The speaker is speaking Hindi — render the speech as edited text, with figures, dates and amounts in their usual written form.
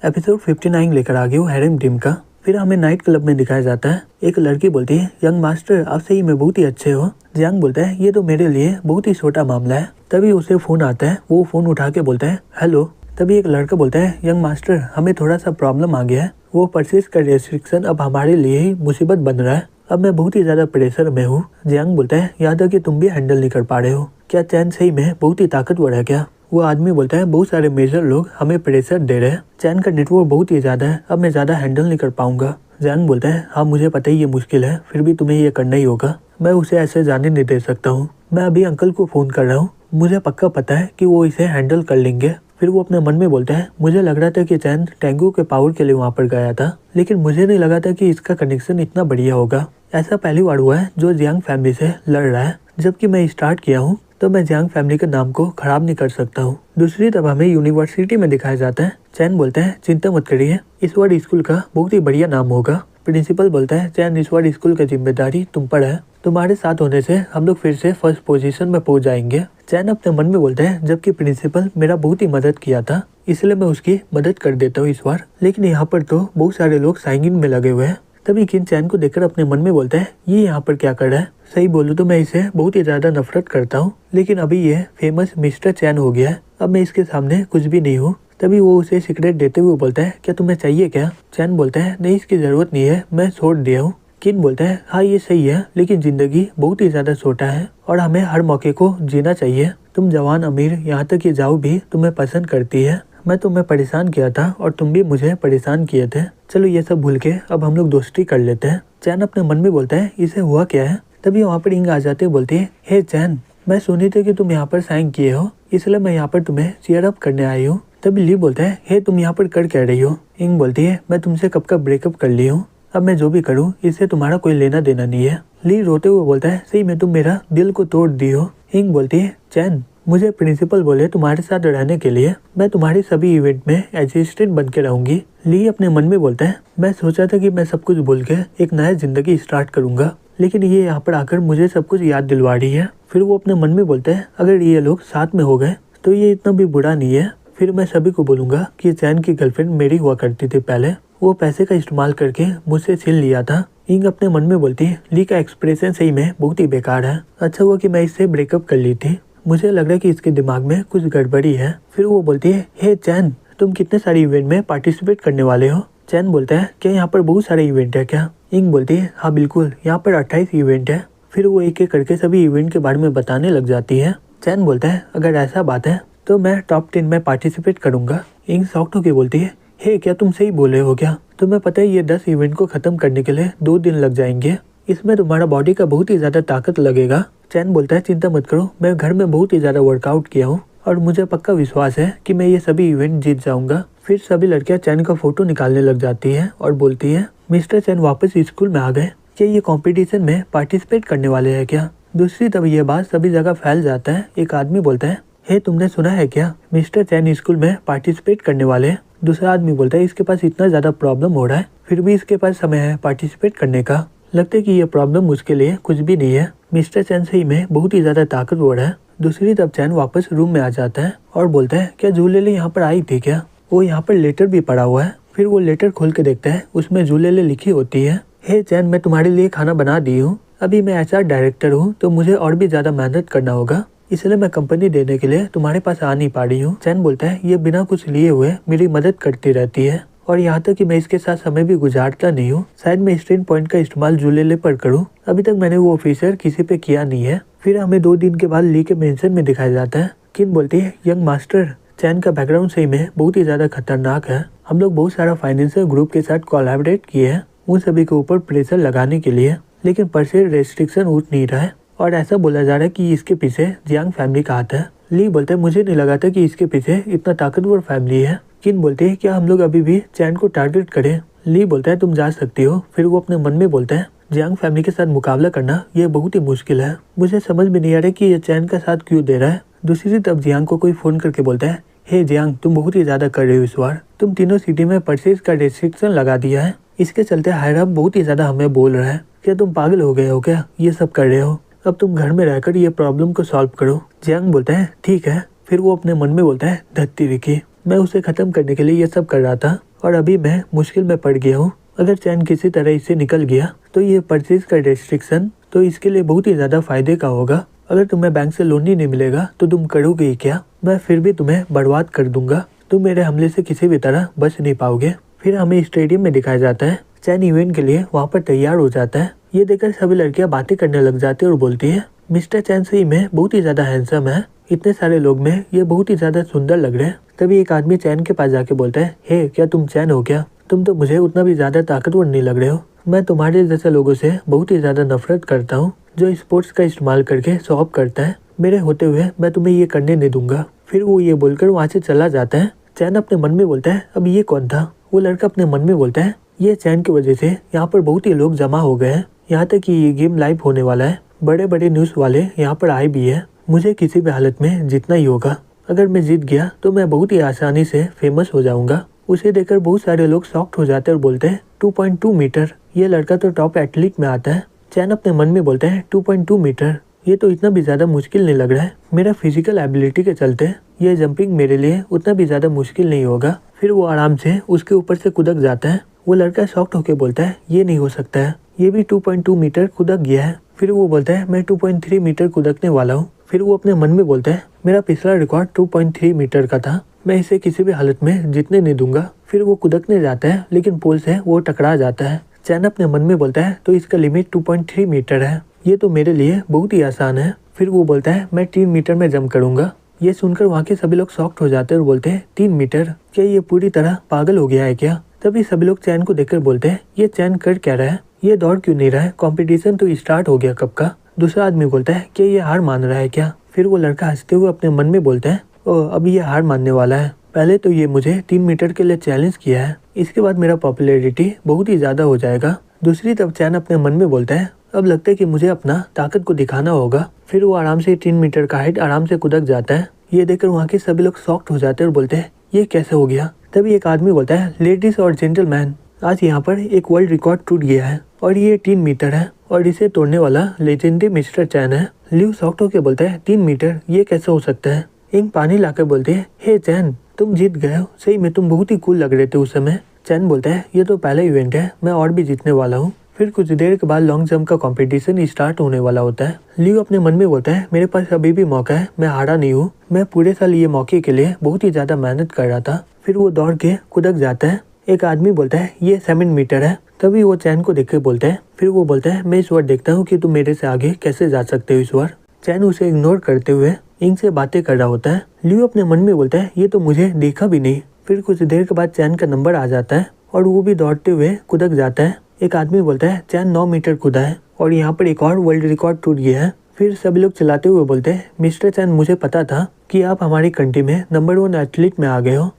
एपिसोड 59 लेकर आ गया हूँ हैरेम टीम का। फिर हमें नाइट क्लब में दिखाया जाता है। एक लड़की बोलती है, यंग मास्टर आप सही में बहुत ही अच्छे हो। जियांग बोलता है, ये तो मेरे लिए बहुत ही छोटा मामला है। तभी उसे फोन आता है, वो फोन उठा के बोलता है हेलो। तभी एक लड़का बोलता है, यंग मास्टर हमें थोड़ा सा प्रॉब्लम आ गया है। वो परचेज का रेस्ट्रिक्शन अब हमारे लिए ही मुसीबत बन रहा है। अब मैं बहुत ही ज्यादा प्रेशर में हूँ। जियांग बोलता है, यहाँ तक कि तुम भी हैंडल नहीं कर पा रहे हो। क्या चैन सही में बहुत ही ताकतवर है क्या? वो आदमी बोलता है, बहुत सारे मेजर लोग हमें प्रेशर दे रहे हैं। चैन का नेटवर्क बहुत ही ज्यादा है, अब मैं ज्यादा हैंडल नहीं कर पाऊंगा। जियांग बोलता है, हाँ मुझे पता ही ये मुश्किल है, फिर भी तुम्हें ये करना ही होगा। मैं उसे ऐसे जाने नहीं दे सकता हूँ। मैं अभी अंकल को फोन कर रहा हूँ, मुझे पक्का पता है कि वो इसे हैंडल कर लेंगे। फिर वो अपने मन में बोलता है, मुझे लग रहा था कि चैन टेंगू के पावर के लिए वहाँ पर गया था, लेकिन मुझे नहीं लगा था कि इसका कनेक्शन इतना बढ़िया होगा। ऐसा पहली बार हुआ है जो जियांग फैमिली से लड़ रहा है। जबकि मैं स्टार्ट किया हूँ तो मैं जियांग फैमिली के नाम को खराब नहीं कर सकता हूँ। दूसरी तरफ हमें यूनिवर्सिटी में दिखाया जाता है। चैन बोलते हैं, चिंता मत करिए, इस बार स्कूल का बहुत ही बढ़िया नाम होगा। प्रिंसिपल बोलता है, चैन इस बार स्कूल की जिम्मेदारी तुम पर है, तुम्हारे साथ होने से हम लोग फिर से फर्स्ट पोजीशन में पहुंच जाएंगे। चैन अपने मन में बोलता है, जबकि प्रिंसिपल मेरा बहुत ही मदद किया था, इसलिए मैं उसकी मदद कर देता हूँ इस बार। लेकिन यहाँ पर तो बहुत सारे लोग साइंग इन में लगे हुए हैं। तभी किन चैन को देखकर अपने मन में बोलता है, ये यहाँ पर क्या कर रहा है? सही बोलूं तो मैं इसे बहुत ही ज्यादा नफरत करता हूँ, लेकिन अभी ये फेमस मिस्टर चैन हो गया है, अब मैं इसके सामने कुछ भी नहीं हूँ। तभी वो उसे सिगरेट देते हुए बोलता है, क्या तुम्हें चाहिए क्या? चैन बोलता है, नहीं इसकी जरूरत नहीं है, मैं छोड़ दिया हूँ। किन बोलता है, हाँ ये सही है, लेकिन जिंदगी बहुत ही ज्यादा छोटा है और हमें हर मौके को जीना चाहिए। तुम जवान अमीर यहाँ तक कि जाओ भी तुम्हें पसंद करती है। मैं तुम्हें परेशान किया था और तुम भी मुझे परेशान किए थे। चलो ये सब भूल के अब हम लोग दोस्ती कर लेते हैं। चैन अपने मन में बोलता है, इसे हुआ क्या है? तभी वहाँ पर इंग आ जाते बोलती है, हे चैन, मैं सुनी थी कि तुम यहाँ पर साइन किए हो, इसलिए मैं यहाँ पर तुम्हें चीयर अप करने आई हूँ। तभी ली बोलता है, हे तुम यहाँ पर कर क्या रही हो? इंग बोलती है, मैं तुमसे कब का ब्रेकअप कर ली हूँ, अब मैं जो भी करूँ इससे तुम्हारा कोई लेना देना नहीं है। ली रोते हुए बोलता है, सही में तुम मेरा दिल को तोड़ दी हो। इंग बोलती है, चैन मुझे प्रिंसिपल बोले तुम्हारे साथ रहने के लिए, मैं तुम्हारी सभी इवेंट में असिस्टेंट बन के रहूंगी। ली अपने मन में बोलता है, मैं सोचा था कि मैं सब कुछ भूल के एक नया जिंदगी स्टार्ट करूंगा, लेकिन ये यहाँ पर आकर मुझे सब कुछ याद दिलवा रही है। फिर वो अपने मन में बोलता है, अगर ये लोग साथ में हो गए तो ये इतना भी बुरा नहीं है। फिर मैं सभी को बोलूंगा कि चैन की गर्लफ्रेंड मेरी हुआ करती थी पहले, वो पैसे का इस्तेमाल करके मुझसे छीन लिया था। इंग अपने मन में बोलती है, ली का एक्सप्रेशन सही में बहुत ही बेकार है, अच्छा हुआ कि मैं इससे ब्रेकअप कर ली थी, मुझे लग रहा है कि इसके दिमाग में कुछ गड़बड़ी है। फिर वो बोलती है, हे चैन तुम कितने सारे इवेंट में पार्टिसिपेट करने वाले हो? चैन बोलता है, क्या यहाँ पर बहुत सारे इवेंट है क्या? इंग बोलती है, हाँ बिल्कुल, यहाँ पर 28 इवेंट है। फिर वो एक एक करके सभी इवेंट के बारे में बताने लग जाती है। चैन बोलता है, अगर ऐसा बात है तो मैं टॉप 10 में पार्टिसिपेट करूंगा। इंग शॉक्ड होकर बोलती है, हे क्या तुम सही बोले हो क्या? तुम्हें पता है ये 10 इवेंट को खत्म करने के लिए 2 दिन लग जाएंगे, इसमें तुम्हारा बॉडी का बहुत ही ज्यादा ताकत लगेगा। चैन बोलता है, चिंता मत करो, मैं घर में बहुत ही ज्यादा वर्कआउट किया हूँ और मुझे पक्का विश्वास है कि मैं ये सभी इवेंट जीत जाऊंगा। फिर सभी लड़कियां चैन का फोटो निकालने लग जाती है और बोलती है, मिस्टर चैन वापस स्कूल में आ गए, क्या ये कंपटीशन में पार्टिसिपेट करने वाले हैं क्या? दूसरी तरफ ये बात सभी जगह फैल जाता है। एक आदमी बोलता है, हे तुमने सुना है क्या, मिस्टर चैन स्कूल में पार्टिसिपेट करने वाले हैं? दूसरा आदमी बोलता है, इसके पास इतना ज्यादा प्रॉब्लम हो रहा है फिर भी इसके पास समय है पार्टिसिपेट करने का, लगता है कि ये प्रॉब्लम उसके लिए कुछ भी नहीं है। मिस्टर चैन सही में बहुत ही ज्यादा ताकतवर है। दूसरी तरफ चैन वापस रूम में आ जाता है और बोलता है, क्या जूलेले यहाँ पर आई थी क्या? वो यहाँ पर लेटर भी पड़ा हुआ है। फिर वो लेटर खोल के देखता है, उसमें जूलेले लिखी होती है, हे चैन मैं तुम्हारे लिए खाना बना दी हूँ, अभी मैं HR डायरेक्टर हूँ तो मुझे और भी ज्यादा मेहनत करना होगा, इसलिए मैं कंपनी देने के लिए तुम्हारे पास आ नहीं पा रही हूँ। चैन बोलता है, ये बिना कुछ लिए हुए मेरी मदद करती रहती है और यहाँ तक कि मैं इसके साथ समय भी गुजारता नहीं हूँ, शायद मैं स्ट्रेन पॉइंट का इस्तेमाल जूलेले पर करूँ, अभी तक मैंने वो ऑफिसर किसी पे किया नहीं है। फिर हमें 2 दिन के बाद ली के मेंशन में दिखाया जाता है। किन बोलती है, यंग मास्टर चैन का बैकग्राउंड सही में बहुत ही ज्यादा खतरनाक है, हम लोग बहुत सारा फाइनेंशियल ग्रुप के साथ कोलैबोरेट किए हैं उन सभी के ऊपर प्रेशर लगाने के लिए, लेकिन परचेज रेस्ट्रिक्शन उठ नहीं रहा है और ऐसा बोला जा रहा है कि इसके पीछे जियांग फैमिली का हाथ है। ली बोलता है, मुझे नहीं लगा था कि इसके पीछे इतना ताकतवर फैमिली है। किन बोलते हैं, क्या हम लोग अभी भी चैन को टारगेट करें? ली बोलता है, तुम जा सकती हो। फिर वो अपने मन में बोलता है, जियांग फैमिली के साथ मुकाबला करना ये बहुत ही मुश्किल है, मुझे समझ में नहीं आ रहा कि ये चैन का साथ क्यों दे रहा है। दूसरी तरफ जियांग को कोई फोन करके बोलता है, हे जियांग तुम बहुत ही ज्यादा कर रहे हो इस बार, तुम तीनों सिटी में परचेज का रेस्ट्रिक्शन लगा दिया है, इसके चलते हायर अप बहुत ही ज्यादा हमें बोल रहा है, क्या तुम पागल हो गए हो क्या, ये सब कर रहे हो, अब तुम घर में रहकर ये प्रॉब्लम को सॉल्व करो। जियांग बोलता है, ठीक है। फिर वो अपने मन में बोलता है, धत्ती विकी, मैं उसे खत्म करने के लिए ये सब कर रहा था और अभी मैं मुश्किल में पड़ गया हूँ। अगर चैन किसी तरह इससे निकल गया तो ये परचेज का रेस्ट्रिक्शन तो इसके लिए बहुत ही ज़्यादा फायदे का होगा। अगर तुम्हें बैंक से लोन ही नहीं मिलेगा तो तुम करोगे ही क्या? मैं फिर भी तुम्हें बर्बाद कर दूंगा। तुम मेरे हमले से किसी भी तरह बच नहीं पाओगे। फिर हमें स्टेडियम में दिखाया जाता है। चैन इवेंट के लिए वहाँ पर तैयार हो जाता है। ये देखकर सभी लड़कियाँ बातें करने लग जाती है और बोलती है, मिस्टर चैन सही में बहुत ही ज़्यादा हैंडसम है। इतने सारे लोग में ये बहुत ही ज़्यादा सुंदर लग रहे हैं। तभी एक आदमी चैन के पास जाके बोलता है, हे क्या तुम चैन हो क्या? तुम तो मुझे उतना भी ज़्यादा ताकतवर नहीं लग रहे हो। मैं तुम्हारे जैसे लोगों से बहुत ही ज़्यादा नफरत करता हूँ जो स्पोर्ट्स का इस्तेमाल करके शो ऑफ करता है। मेरे होते हुए मैं तुम्हें ये करने नहीं दूंगा। फिर वो ये बोलकर वहाँ से चला जाता है। चैन अपने मन में बोलता है, अब ये कौन था? वो लड़का अपने मन में बोलता है, ये चैन की वजह से यहाँ पर बहुत ही लोग जमा हो गए हैं। यहाँ तक कि ये गेम लाइव होने वाला है। बड़े बड़े न्यूज़ वाले यहाँ पर आए भी है। मुझे किसी भी हालत में जीतना ही होगा। अगर मैं जीत गया तो मैं बहुत ही आसानी से फेमस हो जाऊंगा। उसे देखकर बहुत सारे लोग शॉक्ड हो जाते हैं और बोलते हैं 2.2 मीटर, ये लड़का तो टॉप एथलीट में आता है। चैन अपने मन में बोलते हैं 2.2 मीटर, ये तो इतना भी ज़्यादा मुश्किल नहीं लग रहा है। मेरा फिजिकल एबिलिटी के चलते ये जंपिंग मेरे लिए उतना भी ज़्यादा मुश्किल नहीं होगा। फिर वो आराम से उसके ऊपर से कूदक जाता है। वो लड़का शॉक्ड होकर बोलता है, ये नहीं हो सकता है, ये भी 2.2 मीटर कूदक गया है। फिर वो बोलता है, मैं 2.3 मीटर कूदकने वाला हूँ। फिर वो अपने मन में बोलता है, मेरा पिछला रिकॉर्ड 2.3 मीटर का था, मैं इसे किसी भी हालत में जीतने नहीं दूंगा। फिर वो कूदकने जाता है लेकिन पोल से वो टकरा जाता है। चैन अपने मन में बोलता है, तो इसका लिमिट 2.3 मीटर है, ये तो मेरे लिए बहुत ही आसान है। फिर वो बोलता है, मैं 3 मीटर में जंप करूंगा। ये सुनकर वहाँ के सभी लोग शॉक्ड हो जाते हैं और बोलते हैं, 3 मीटर, क्या ये पूरी तरह पागल हो गया है क्या? तभी सभी लोग चैन को देखकर बोलते हैं, ये चैन कर क्या रहा है? ये दौड़ क्यों नहीं रहा है? कंपटीशन तो स्टार्ट हो गया कब का। दूसरा आदमी बोलता है, क्या ये हार मान रहा है क्या? फिर वो लड़का हंसते हुए अपने मन में बोलता है, ओह अब ये हार मानने वाला है। पहले तो ये मुझे 3 मीटर के लिए चैलेंज किया है, इसके बाद मेरा पॉपुलैरिटी बहुत ही ज़्यादा हो जाएगा। दूसरी तरफ चैन अपने मन में बोलता है, अब लगता है कि मुझे अपना ताकत को दिखाना होगा। फिर वो आराम से 3 मीटर का हाइट आराम से कूदक जाता है। ये देखकर वहाँ के सभी लोग शॉक्ड हो जाते हैं और बोलते हैं, ये कैसे हो गया? तभी एक आदमी बोलता है, लेडीज और जेंटलमैन, आज यहाँ पर एक वर्ल्ड रिकॉर्ड टूट गया है और ये 3 मीटर है और इसे तोड़ने वाला लेजेंडरी मिस्टर चैन है। लियो शॉक्ड होकर बोलता है, 3 मीटर, ये कैसे हो सकता है? इंग पानी लाकर बोलते हैं, हे चैन तुम जीत गए हो, सही में तुम बहुत ही कूल लग रहे थे उस समय। चैन बोलता है, ये तो पहला इवेंट है, मैं और भी जीतने वाला हूँ। फिर कुछ देर के बाद लॉन्ग जंप का कंपटीशन स्टार्ट होने वाला होता है। लियो अपने मन में बोलता है, मेरे पास अभी भी मौका है, मैं हारा नहीं हूँ। मैं पूरे साल ये मौके के लिए बहुत ही ज़्यादा मेहनत कर रहा था। फिर वो दौड़ के कूदक जाता है। एक आदमी बोलता है, ये 7 मीटर है। तभी वो चैन को देख के बोलता है, फिर वो बोलता है, मैं इस बार देखता हूँ कि तुम मेरे से आगे कैसे जा सकते हो इस बार। चैन उसे इग्नोर करते हुए इंग से बातें कर रहा होता है। लियो अपने मन में बोलता है, ये तो मुझे देखा भी नहीं। फिर कुछ देर के बाद चैन का नंबर आ जाता है और वो भी दौड़ते हुए कूदक जाता है। एक आदमी बोलता है, चैन 9 मीटर कूदा है और यहाँ पर एक और वर्ल्ड रिकॉर्ड टूट गया है। फिर सभी लोग चिल्लाते हुए बोलते हैं, मिस्टर चैन मुझे पता था कि आप हमारी कंट्री में नंबर 1 एथलीट में आ गए हो।